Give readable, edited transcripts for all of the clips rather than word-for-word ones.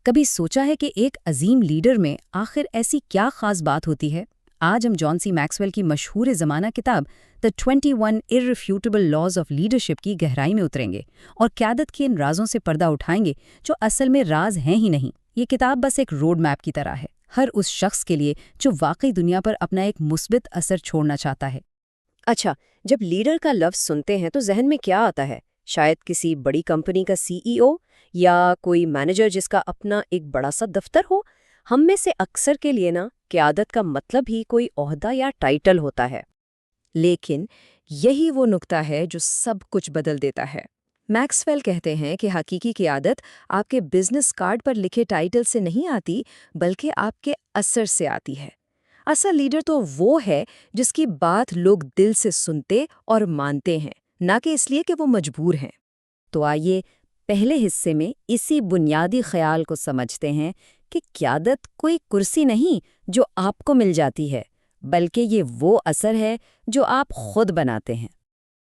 کبھی سوچا ہے کہ ایک عظیم لیڈر میں آخر ایسی کیا خاص بات ہوتی ہے؟ آج ہم جان سی میکسویل کی مشہور زمانہ کتاب The 21 Irrefutable Laws of Leadership کی گہرائی میں اتریں گے اور قیادت کے ان رازوں سے پردہ اٹھائیں گے جو اصل میں راز ہیں ہی نہیں۔ یہ کتاب بس ایک روڈ میپ کی طرح ہے، ہر اس شخص کے لیے جو واقعی دنیا پر اپنا ایک مثبت اثر چھوڑنا چاہتا ہے۔ اچھا، جب لیڈر کا لفظ سنتے ہیں تو ذہن میں کیا آتا ہے؟ شاید کسی بڑی کمپنی کا CEO یا کوئی مینیجر جس کا اپنا ایک بڑا سا دفتر ہو؟ ہم میں سے اکثر کے لیے قیادت کا مطلب ہی کوئی عہدہ یا ٹائٹل ہوتا ہے۔ لیکن یہی وہ نقطہ ہے جو سب کچھ بدل دیتا ہے۔ میکسویل کہتے ہیں کہ حقیقی قیادت آپ کے بزنس کارڈ پر لکھے ٹائٹل سے نہیں آتی، بلکہ آپ کے اثر سے آتی ہے۔ اصل لیڈر تو وہ ہے جس کی بات لوگ دل سے سنتے اور مانتے ہیں، نہ کہ اس لیے کہ وہ مجبور ہیں۔ تو آئیے پہلے حصے میں اسی بنیادی خیال کو سمجھتے ہیں کہ قیادت کوئی کرسی نہیں جو آپ کو مل جاتی ہے، بلکہ یہ وہ اثر ہے جو آپ خود بناتے ہیں۔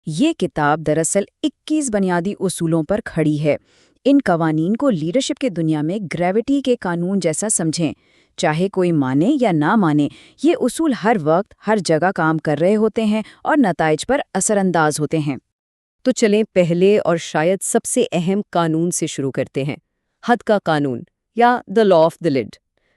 یہ کتاب دراصل 21 بنیادی اصولوں پر کھڑی ہے۔ ان قوانین کو لیڈرشپ کے دنیا میں گریوٹی کے قانون جیسا سمجھیں۔ چاہے کوئی مانے یا نہ مانے، یہ اصول ہر وقت ہر جگہ کام کر رہے ہوتے ہیں اور نتائج پر اثر انداز ہوتے ہیں۔ تو چلیں پہلے اور شاید سب سے اہم قانون سے شروع کرتے ہیں، حد کا قانون یا دا لا آف دا لڈ۔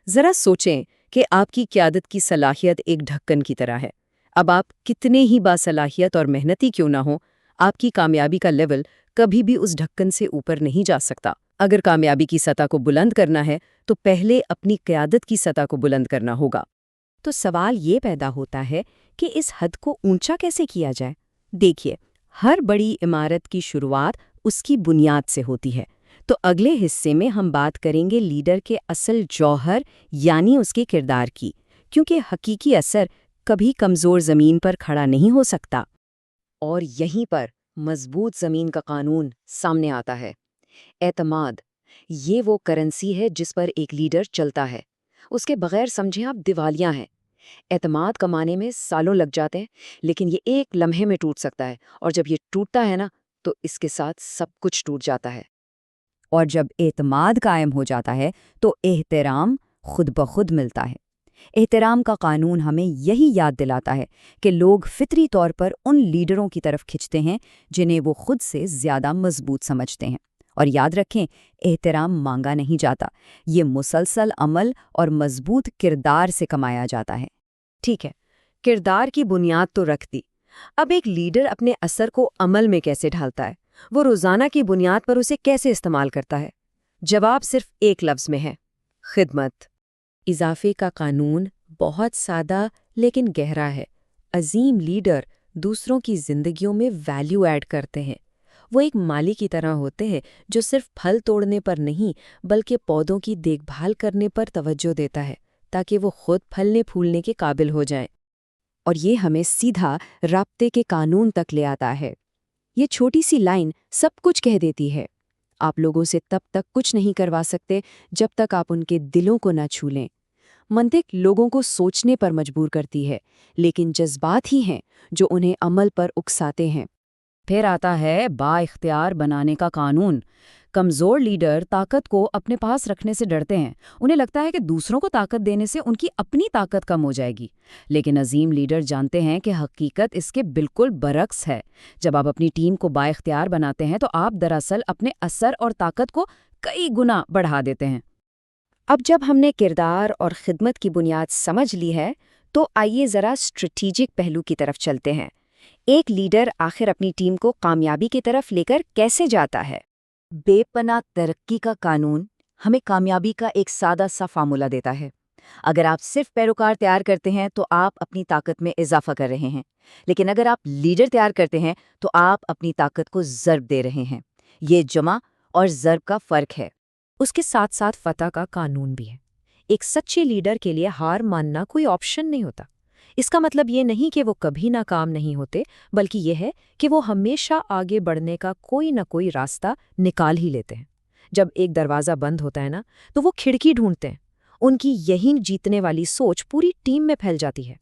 ذرا سوچیں کہ آپ کی قیادت کی صلاحیت ایک ڈھکن کی طرح ہے۔ اب آپ کتنے ہی باصلاحیت اور محنتی کیوں نہ ہوں، آپ کی کامیابی کا لیول کبھی بھی اس ڈھکن سے اوپر نہیں جا سکتا۔ اگر کامیابی کی سطح کو بلند کرنا ہے تو پہلے اپنی قیادت کی سطح کو بلند کرنا ہوگا۔ تو سوال یہ پیدا ہوتا ہے کہ اس حد کو اونچا کیسے کیا جائے؟ دیکھیے، ہر بڑی عمارت کی شروعات اس کی بنیاد سے ہوتی ہے۔ تو اگلے حصے میں ہم بات کریں گے لیڈر کے اصل جوہر یعنی اس کے کردار کی، کیونکہ حقیقی اثر کبھی کمزور زمین پر کھڑا نہیں ہو سکتا۔ اور یہیں پر مضبوط زمین کا قانون سامنے آتا ہے۔ اعتماد، یہ وہ کرنسی ہے جس پر ایک لیڈر چلتا ہے۔ اس کے بغیر سمجھیں آپ دیوالیاں ہیں۔ اعتماد کمانے میں سالوں لگ جاتے ہیں، لیکن یہ ایک لمحے میں ٹوٹ سکتا ہے، اور جب یہ ٹوٹتا ہے تو اس کے ساتھ سب کچھ ٹوٹ جاتا ہے۔ اور جب اعتماد قائم ہو جاتا ہے تو احترام خود بخود ملتا ہے۔ احترام کا قانون ہمیں یہی یاد دلاتا ہے کہ لوگ فطری طور پر ان لیڈروں کی طرف کھنچتے ہیں جنہیں وہ خود سے زیادہ مضبوط سمجھتے ہیں۔ اور یاد رکھیں، احترام مانگا نہیں جاتا، یہ مسلسل عمل اور مضبوط کردار سے کمایا جاتا ہے۔ ٹھیک ہے، کردار کی بنیاد تو رکھ دی۔ اب ایک لیڈر اپنے اثر کو عمل میں کیسے ڈھالتا ہے؟ وہ روزانہ کی بنیاد پر اسے کیسے استعمال کرتا ہے؟ جواب صرف ایک لفظ میں ہے: خدمت۔ اضافے کا قانون بہت سادہ لیکن گہرا ہے۔ عظیم لیڈر دوسروں کی زندگیوں میں ویلیو ایڈ کرتے ہیں۔ وہ ایک مالی کی طرح ہوتے ہیں جو صرف پھل توڑنے پر نہیں بلکہ پودوں کی دیکھ بھال کرنے پر توجہ دیتا ہے تاکہ وہ خود پھلنے پھولنے کے قابل ہو جائیں۔ اور یہ ہمیں سیدھا رابطے کے قانون تک لے آتا ہے۔ یہ چھوٹی سی لائن سب کچھ کہہ دیتی ہے۔ آپ لوگوں سے تب تک کچھ نہیں کروا سکتے جب تک آپ ان کے دلوں کو نہ چھو لیں۔ منطق لوگوں کو سوچنے پر مجبور کرتی ہے، لیکن جذبات ہی ہیں جو انہیں عمل پر اکساتے ہیں۔ پھر آتا ہے با اختیار بنانے کا قانون۔ کمزور لیڈر طاقت کو اپنے پاس رکھنے سے ڈرتے ہیں، انہیں لگتا ہے کہ دوسروں کو طاقت دینے سے ان کی اپنی طاقت کم ہو جائے گی۔ لیکن عظیم لیڈر جانتے ہیں کہ حقیقت اس کے بالکل برعکس ہے۔ جب آپ اپنی ٹیم کو با اختیار بناتے ہیں تو آپ دراصل اپنے اثر اور طاقت کو کئی گنا بڑھا دیتے ہیں۔ اب جب ہم نے کردار اور خدمت کی بنیاد سمجھ لی ہے تو آئیے ذرا اسٹریٹجک پہلو کی طرف چلتے ہیں۔ ایک لیڈر آخر اپنی ٹیم کو کامیابی کی طرف لے کر کیسے جاتا ہے؟ بے پناہ ترقی کا قانون ہمیں کامیابی کا ایک سادہ سا فارمولا دیتا ہے۔ اگر آپ صرف پیروکار تیار کرتے ہیں تو آپ اپنی طاقت میں اضافہ کر رہے ہیں، لیکن اگر آپ لیڈر تیار کرتے ہیں تو آپ اپنی طاقت کو ضرب دے رہے ہیں۔ یہ جمع اور ضرب کا فرق ہے۔ اس کے ساتھ ساتھ فتح کا قانون بھی ہے۔ ایک سچے لیڈر کے لیے ہار ماننا کوئی آپشن نہیں ہوتا۔ اس کا مطلب یہ نہیں کہ وہ کبھی ناکام نہیں ہوتے، بلکہ یہ ہے کہ وہ ہمیشہ آگے بڑھنے کا کوئی نہ کوئی راستہ نکال ہی لیتے ہیں۔ جب ایک دروازہ بند ہوتا ہے تو وہ کھڑکی ڈھونڈتے ہیں۔ ان کی یہی جیتنے والی سوچ پوری ٹیم میں پھیل جاتی ہے۔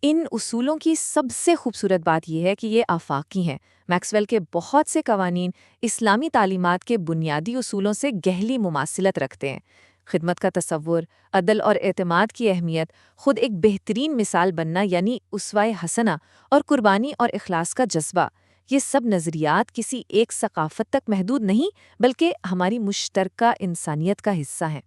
ان اصولوں کی سب سے خوبصورت بات یہ ہے کہ یہ آفاقی ہیں۔ میکسویل کے بہت سے قوانین اسلامی تعلیمات کے بنیادی اصولوں سے گہری مماثلت رکھتے ہیں۔ خدمت کا تصور، عدل اور اعتماد کی اہمیت، خود ایک بہترین مثال بننا یعنی اسوہ حسنہ، اور قربانی اور اخلاص کا جذبہ، یہ سب نظریات کسی ایک ثقافت تک محدود نہیں بلکہ ہماری مشترکہ انسانیت کا حصہ ہیں۔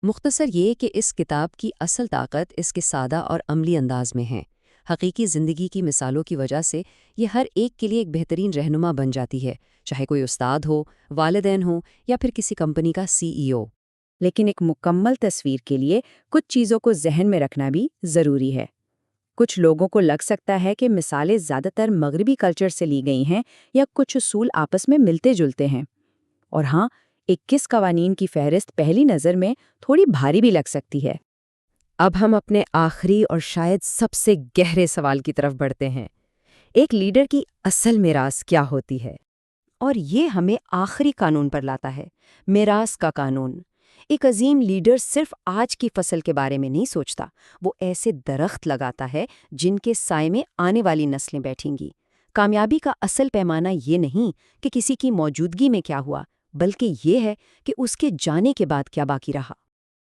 مختصر یہ کہ اس کتاب کی اصل طاقت اس کے سادہ اور عملی انداز میں ہے۔ حقیقی زندگی کی مثالوں کی وجہ سے یہ ہر ایک کے لیے ایک بہترین رہنما بن جاتی ہے، چاہے کوئی استاد ہو، والدین ہوں یا پھر کسی کمپنی کا CEO۔ لیکن ایک مکمل تصویر کے لیے کچھ چیزوں کو ذہن میں رکھنا بھی ضروری ہے۔ کچھ لوگوں کو لگ سکتا ہے کہ مثالیں زیادہ تر مغربی کلچر سے لی گئی ہیں یا کچھ اصول آپس میں ملتے جلتے ہیں۔ اور ہاں، 21 قوانین کی فہرست پہلی نظر میں تھوڑی بھاری بھی لگ سکتی ہے۔ اب ہم اپنے آخری اور شاید سب سے گہرے سوال کی طرف بڑھتے ہیں۔ ایک لیڈر کی اصل میراث کیا ہوتی ہے؟ اور یہ ہمیں آخری قانون پر لاتا ہے، میراث کا قانون۔ ایک عظیم لیڈر صرف آج کی فصل کے بارے میں نہیں سوچتا، وہ ایسے درخت لگاتا ہے جن کے سائے میں آنے والی نسلیں بیٹھیں گی۔ کامیابی کا اصل پیمانہ یہ نہیں کہ کسی کی موجودگی میں کیا ہوا، بلکہ یہ ہے کہ اس کے جانے کے بعد کیا باقی رہا۔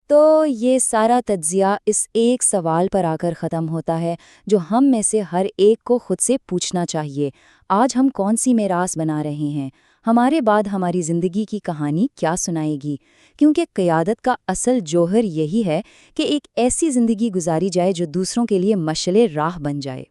تو یہ سارا تجزیہ اس ایک سوال پر آ کر ختم ہوتا ہے جو ہم میں سے ہر ایک کو خود سے پوچھنا چاہیے۔ آج ہم کون سی میراث بنا رہے ہیں؟ ہمارے بعد ہماری زندگی کی کہانی کیا سنائے گی؟ کیونکہ قیادت کا اصل جوہر یہی ہے کہ ایک ایسی زندگی گزاری جائے جو دوسروں کے لیے مشعل راہ بن جائے۔